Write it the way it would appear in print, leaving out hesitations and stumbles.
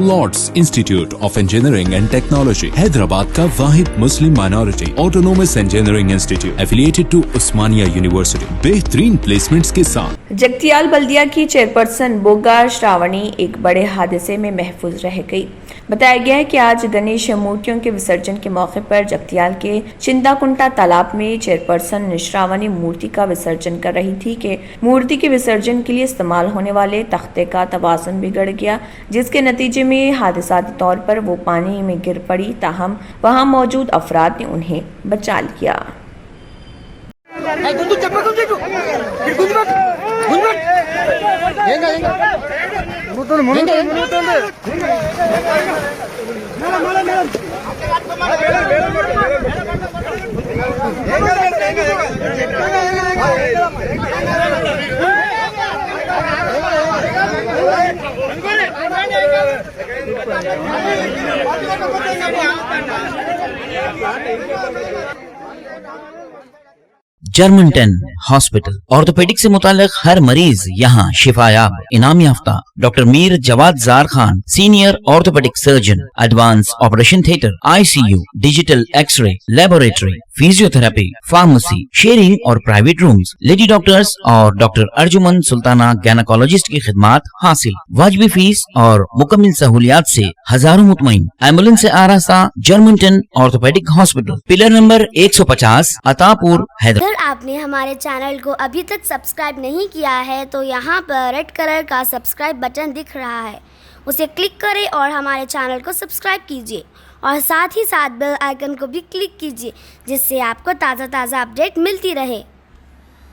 Lord's Institute of Engineering and Technology Hyderabad का वाहिद Muslim minority autonomous engineering institute affiliated to Osmania university बेहतरीन placements के साथ। जगतियाल बल्दिया की चेयरपर्सन बोगा श्रावणी एक बड़े हादसे में महफूज रह गई। बताया गया है कि आज गणेश मूर्तियों के विसर्जन के मौके पर जगतियाल के चिंताकुंटा तालाब में चेयरपर्सन श्रावणी मूर्ति का विसर्जन कर रही थी कि मूर्ति के विसर्जन के लिए इस्तेमाल होने वाले तख्ते का तवाज़ुन बिगड़ गया, जिसके नतीजे में हादसाती तौर पर वो पानी में गिर पड़ी। ताहम वहां मौजूद अफराद ने उन्हें बचा लिया। जर्मनटन हॉस्पिटल ऑर्थोपेडिक से मुताल्लिक हर मरीज यहाँ शिफायाब। इनाम याफ्ता doctor Mir Jawad Zar Khan, senior orthopaedic surgeon, advance operation theatre, ICU, digital x ray, laboratory, physiotherapy, pharmacy, sharing और प्राइवेट रूम्स, लेडी डॉक्टर्स और डॉक्टर अर्जुमन सुल्ताना गैनाकोलॉजिस्ट की खिदमात हासिल। वाजिबी फीस और मुकम्मल सहूलियात से हजारों मुतमईन। एम्बुलेंस से आरास्ता Germanton orthopaedic hospital, pillar number 150, Attapur, Hyderabad. अगर आपने हमारे चैनल को अभी तक सब्सक्राइब नहीं किया है तो यहाँ पर रेड कलर का सब्सक्राइब बटन दिख रहा है, उसे क्लिक करें और हमारे चैनल को सब्सक्राइब कीजिए और साथ ही साथ बेल आइकन को भी क्लिक कीजिए, जिससे आपको ताज़ा अपडेट मिलती रहे।